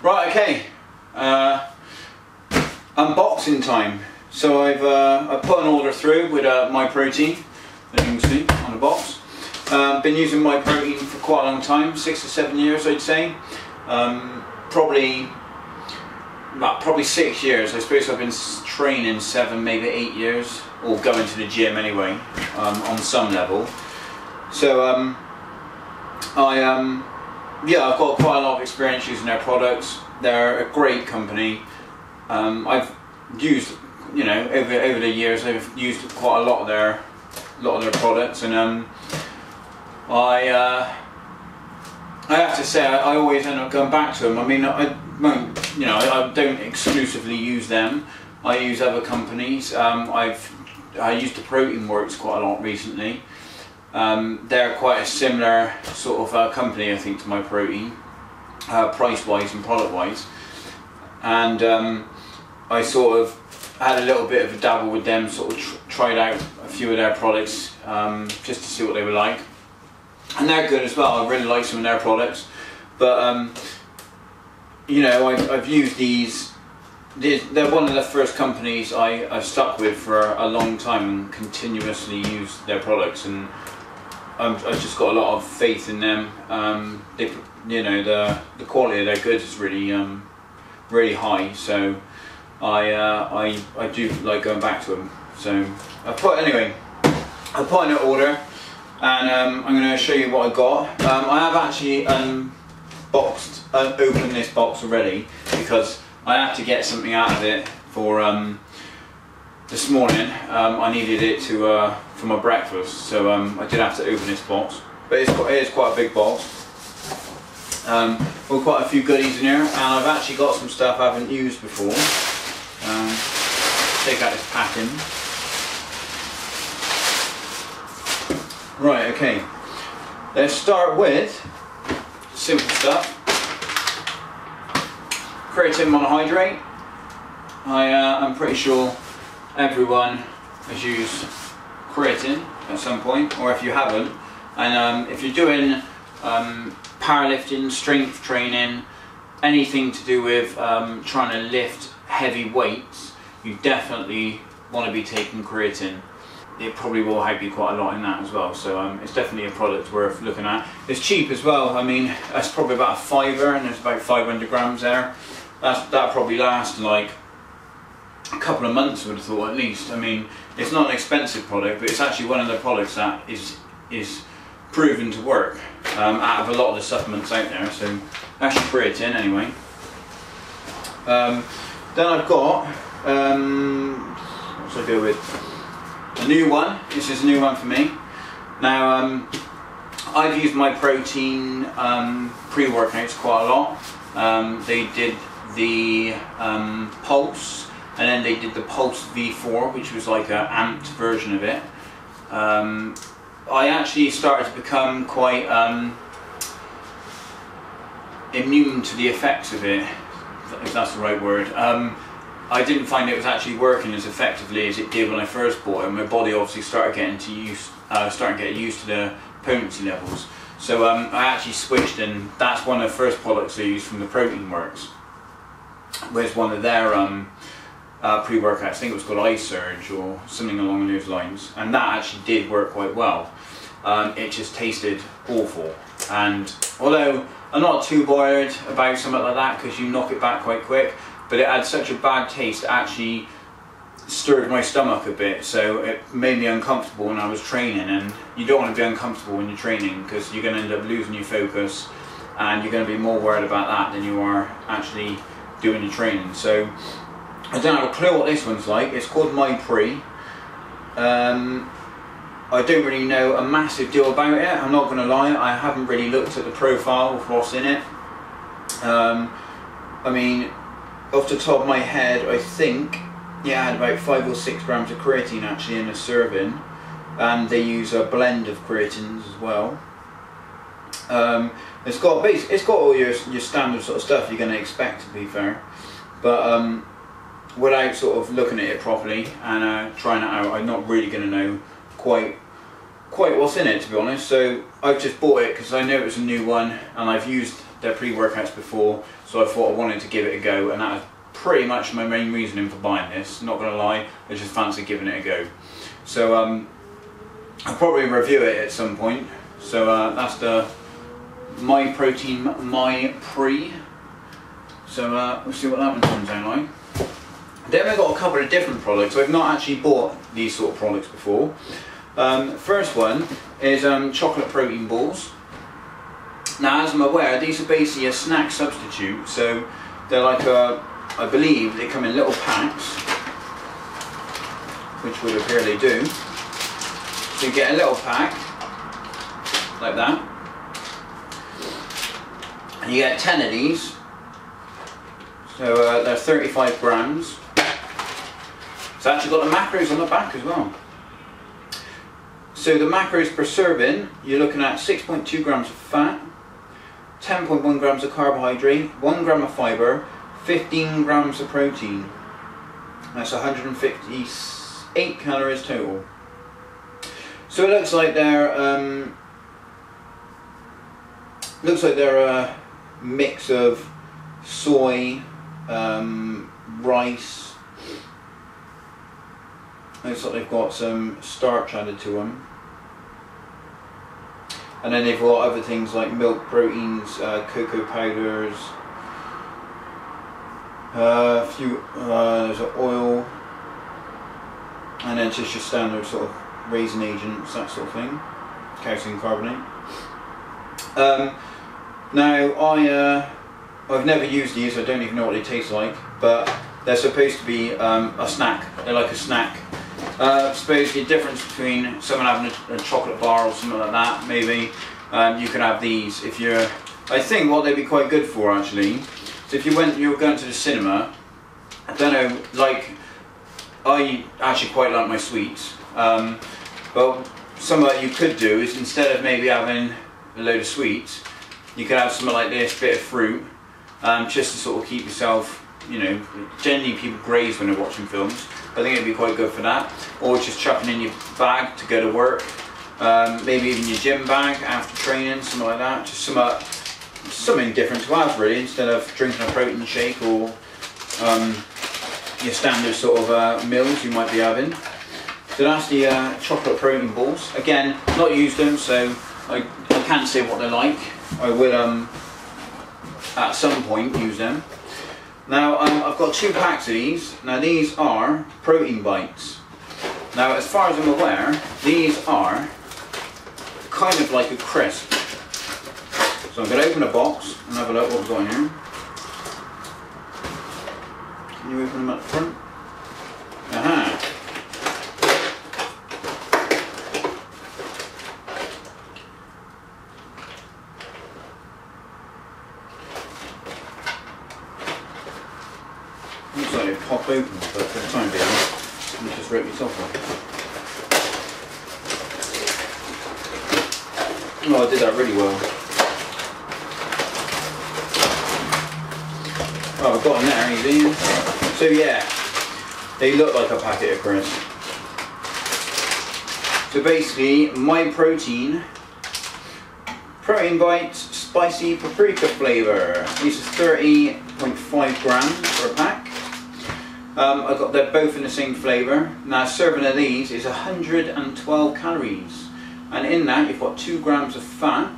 Right, okay. Unboxing time. So I put an order through with MYPROTEIN, as you can see on the box. Been using MYPROTEIN for quite a long time, 6 or 7 years I'd say. Probably 6 years. I suppose I've been training 7, maybe 8 years, or going to the gym anyway, on some level. So yeah, I've got quite a lot of experience using their products. They're a great company. I've used, you know, over the years, I've used quite a lot of their products, and I have to say I always end up going back to them. I mean, I don't exclusively use them. I use other companies. I used the Protein Works quite a lot recently. They're quite a similar sort of company, I think, to MYPROTEIN, price-wise and product-wise. And I sort of had a little bit of a dabble with them, sort of tried out a few of their products just to see what they were like. And they're good as well. I really like some of their products. But you know, I've used these. They're one of the first companies I've stuck with for a long time and continuously used their products, and I've just got a lot of faith in them. You know, the quality of their goods is really really high, so I do like going back to them. So I put in an order, and I'm going to show you what I got. I have actually opened this box already because I had to get something out of it for this morning. I needed it for my breakfast, so I did have to open this box. But it is quite a big box. With quite a few goodies in here, and I've actually got some stuff I haven't used before. Take out this packing. Right, okay. Let's start with simple stuff. Creatine monohydrate. I'm pretty sure everyone has used creatine at some point, or if you haven't, and if you're doing powerlifting, strength training, anything to do with trying to lift heavy weights, you definitely want to be taking creatine. It probably will help you quite a lot in that as well, so it's definitely a product worth looking at. It's cheap as well. I mean, that's probably about a £5, and there's about 500 grams there. That'll probably last like a couple of months, I would have thought, at least. I mean, it's not an expensive product, but it's actually one of the products that is proven to work out of a lot of the supplements out there. So that's your creatine anyway. Then I've got, what should I go with? A new one. This is a new one for me. Now, I've used MYPROTEIN pre-workouts quite a lot. They did the Pulse, and then they did the Pulse V4, which was like an amped version of it. I actually started to become quite immune to the effects of it, if that's the right word. I didn't find it was actually working as effectively as it did when I first bought it. My body obviously started getting used to the potency levels. So I actually switched, and that's one of the first products I used from the Protein Works. Where's one of their pre-workouts, I think it was called iSurge or something along those lines, and that actually did work quite well. It just tasted awful, and although I'm not too bothered about something like that because you knock it back quite quick, but it had such a bad taste, it actually stirred my stomach a bit, so it made me uncomfortable when I was training, and you don't want to be uncomfortable when you're training because you're going to end up losing your focus, and you're going to be more worried about that than you are actually doing your training. So I don't have a clue what this one's like. It's called MYPRE. I don't really know a massive deal about it, I'm not going to lie. I haven't really looked at the profile of what's in it. I mean, off the top of my head, I think it had about 5 or 6 grams of creatine actually in a serving, and they use a blend of creatines as well. It's got all your standard sort of stuff you're going to expect, to be fair, but without sort of looking at it properly and trying it out, I'm not really going to know quite what's in it, to be honest. So I've just bought it because I know it was a new one, and I've used their pre-workouts before, so I thought I wanted to give it a go, and that was pretty much my main reasoning for buying this. Not going to lie, I just fancy giving it a go. So I'll probably review it at some point. So that's the MYPROTEIN MyPre. So we'll see what that one comes out like. Then we've got a couple of different products. I've not actually bought these sort of products before. First one is chocolate protein balls. Now, as I'm aware, these are basically a snack substitute. So they're like I believe they come in little packs, which would appear they do. So you get a little pack like that, and you get 10 of these. So they're 35 grams. It's actually got the macros on the back as well. So the macros per serving, you're looking at 6.2 grams of fat, 10.1 grams of carbohydrate, 1 gram of fibre, 15 grams of protein. That's 158 calories total. So it looks like they're a mix of soy, rice. Looks like they've got some starch added to them, and then they've got other things like milk proteins, cocoa powders, there's oil, and then just your standard sort of raisin agents, that sort of thing, calcium carbonate. Now I've never used these, I don't even know what they taste like, but they're supposed to be a snack. They're like a snack. Supposedly the difference between someone having a chocolate bar or something like that, maybe you could have these if you're. I think what they'd be quite good for actually. So if you're going to the cinema, I don't know, like I actually quite like my sweets. But something that you could do is instead of maybe having a load of sweets, you could have something like this, bit of fruit, just to sort of keep yourself, you know, generally people graze when they're watching films. I think it'd be quite good for that. Or just chucking in your bag to go to work, maybe even your gym bag after training, something like that. Just something different to have really, instead of drinking a protein shake or your standard sort of meals you might be having. So that's the chocolate protein balls. Again, not used them, so I can't say what they're like. I will at some point use them. Now I've got 2 packs of these. Now these are protein bites. Now as far as I'm aware, these are kind of like a crisp. So I'm going to open a box and have a look what we've got in here. Can you open them at the front? Aha! Looks like they pop open, but for the time being, you just rip yourself off. Oh, I did that really well. Oh, I've got them there, easy. So yeah, they look like a packet of crisps. So basically, MYPROTEIN protein bites, spicy paprika flavour. These are 30.5 grams for a pack. They're both in the same flavour. Now a serving of these is 112 calories, and in that you've got 2 grams of fat,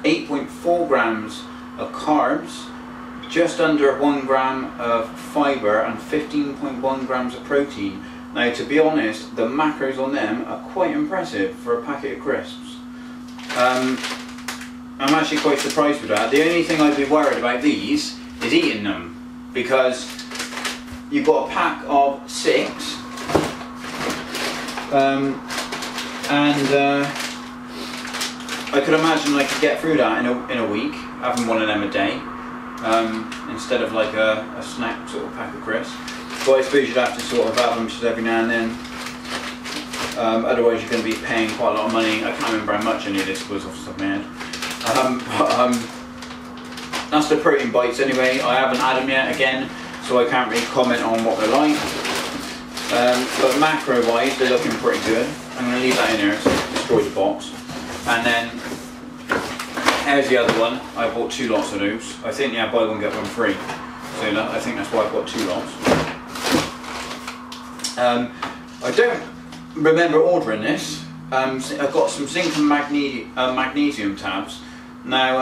8.4 grams of carbs, just under 1 gram of fibre, and 15.1 grams of protein. Now to be honest, the macros on them are quite impressive for a packet of crisps. I'm actually quite surprised with that. The only thing I'd be worried about these is eating them, because you've got a pack of 6, I could imagine I could get through that in a week, having one of them a day, instead of like a snack sort of pack of crisps. But I suppose you'd have to sort of have them just every now and then. Otherwise you're going to be paying quite a lot of money. I can't remember how much any of this was off the top of my head. That's the protein bites anyway. I haven't had them yet again, so I can't really comment on what they're like. But macro wise, they're looking pretty good. I'm going to leave that in there to destroy the box. And then Here's the other one. I bought 2 lots of those. I think yeah, buy one get one free. So I think that's why I've got 2 lots. I don't remember ordering this. I've got some zinc and magnesium tabs. Now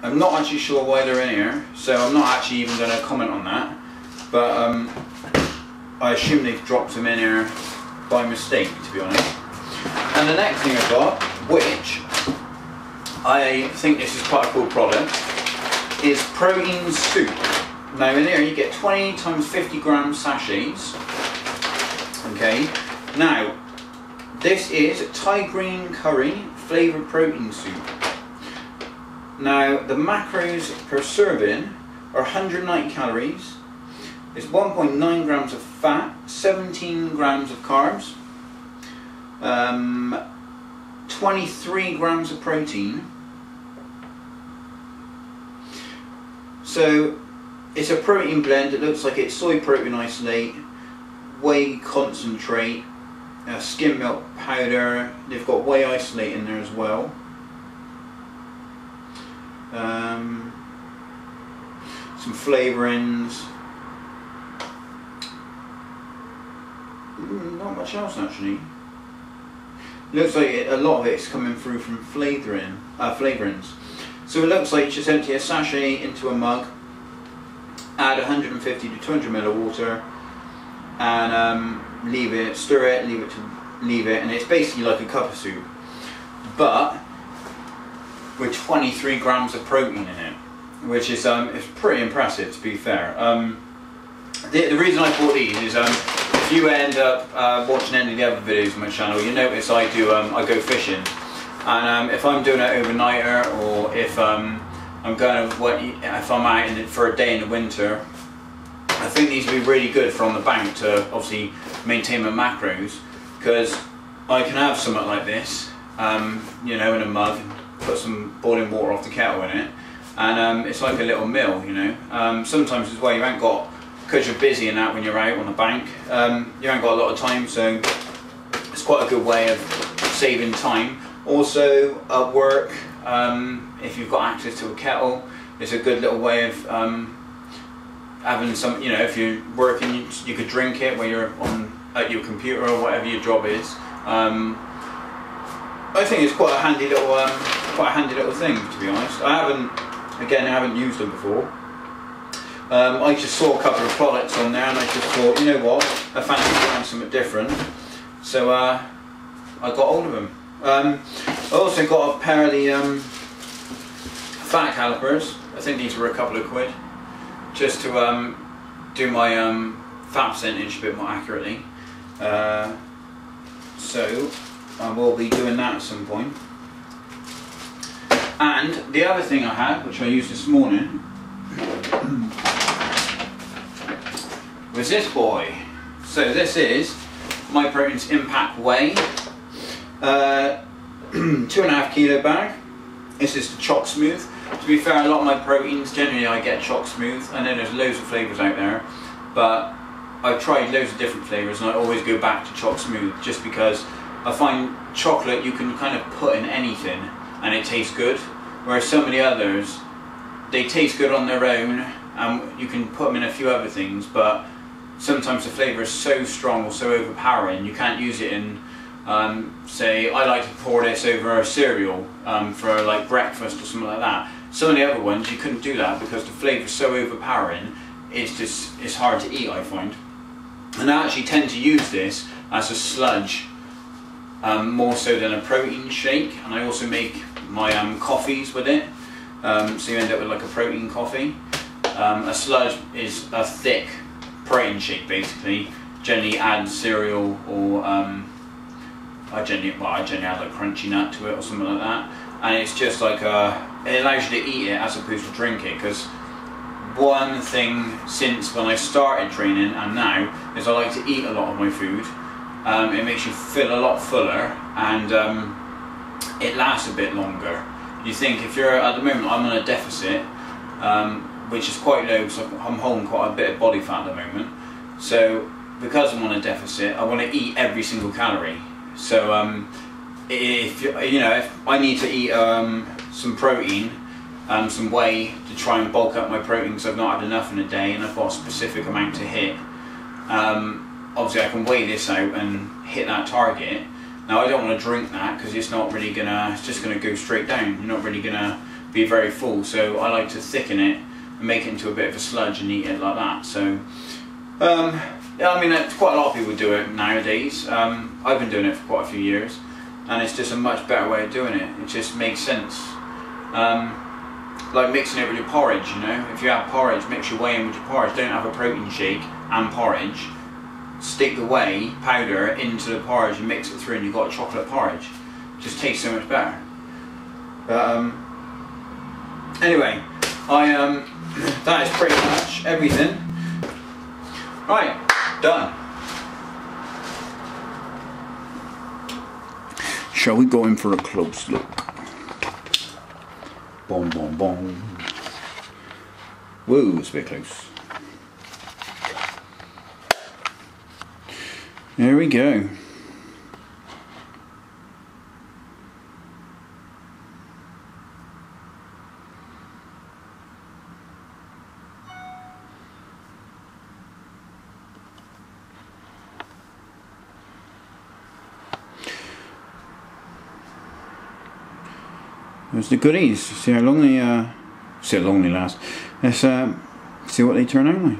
I'm not actually sure why they're in here, so I'm not actually even going to comment on that. But I assume they've dropped them in here by mistake, to be honest. And the next thing I've got, which I think this is quite a cool product, is protein soup. Now in here you get 20 times 50 gram sachets. Okay, now this is Thai green curry flavoured protein soup. Now the macros per serving are 190 calories. It's 1.9 grams of fat, 17 grams of carbs, 23 grams of protein. So it's a protein blend. It looks like it's soy protein isolate, whey concentrate, skim milk powder. They've got whey isolate in there as well. Some flavourings. Not much else actually. Looks like a lot of it's coming through from flavourings. So it looks like you just empty a sachet into a mug, add 150 to 200 ml of water, and leave it, stir it, leave it, and it's basically like a cup of soup, but with 23 grams of protein in it, which is it's pretty impressive, to be fair. The reason I bought these is if you end up watching any of the other videos on my channel, you notice I go fishing, and if I'm doing an overnighter, or if I'm out for a day in the winter, I think these would be really good for on the bank to obviously maintain my macros, because I can have something like this, you know, in a mug, put some boiling water off the kettle in it, and it's like a little meal, you know. Sometimes as well you ain't got, because you're busy and that when you're out on the bank, you ain't got a lot of time, so it's quite a good way of saving time. Also at work, if you've got access to a kettle, it's a good little way of having some, you know, if you're working, you could drink it when you're at your computer or whatever your job is. I think it's quite a handy little thing, to be honest. I haven't used them before. I just saw a couple of products on there and I just thought, you know what, I fancy trying something different, so I got hold of them. I also got a pair of the fat calipers. I think these were a couple of quid, just to do my fat percentage a bit more accurately. So I will be doing that at some point. And the other thing I had, which I used this morning, was this boy. So this is MYPROTEIN's Impact Whey, 2.5 kilo bag. This is the Choc Smooth. To be fair, a lot of my proteins, generally I get Choc Smooth. I know there's loads of flavours out there, but I've tried loads of different flavours and I always go back to Choc Smooth, just because I find chocolate you can kind of put in anything and it tastes good, whereas some of the others, they taste good on their own and you can put them in a few other things, but sometimes the flavour is so strong or so overpowering you can't use it in, say, I like to pour this over a cereal for like breakfast or something like that. Some of the other ones you couldn't do that because the flavour is so overpowering, it's hard to eat, I find. And I actually tend to use this as a sludge, more so than a protein shake, and I also make my coffees with it, so you end up with like a protein coffee. A sludge is a thick protein shake basically. Generally add cereal, or I generally add like crunchy nut to it or something like that, and it's just like it allows you to eat it as opposed to drink it. Because one thing since when I started training and now is I like to eat a lot of my food. It makes you feel a lot fuller, and it lasts a bit longer. You think, if you're, at the moment I'm on a deficit, which is quite low because I'm holding quite a bit of body fat at the moment, so because I'm on a deficit I want to eat every single calorie. So if I need to eat some protein, some whey to try and bulk up my protein because I've not had enough in a day and I've got a specific amount to hit. Obviously I can weigh this out and hit that target. Now I don't want to drink that because it's not really gonna, it's just gonna go straight down. You're not really gonna be very full, so I like to thicken it and make it into a bit of a sludge and eat it like that. So yeah, I mean quite a lot of people do it nowadays. I've been doing it for quite a few years and it's just a much better way of doing it. It just makes sense. Like mixing it with your porridge, you know. If you have porridge, mix your whey in with your porridge. Don't have a protein shake and porridge. Stick the whey powder into the porridge and mix it through and you've got chocolate porridge. It just tastes so much better. But anyway, that is pretty much everything. Right, done. Shall we go in for a close look? Boom, boom, boom. Whoa, it's a bit close. There we go. There's the goodies. See how long they last. Let's see what they turn out like.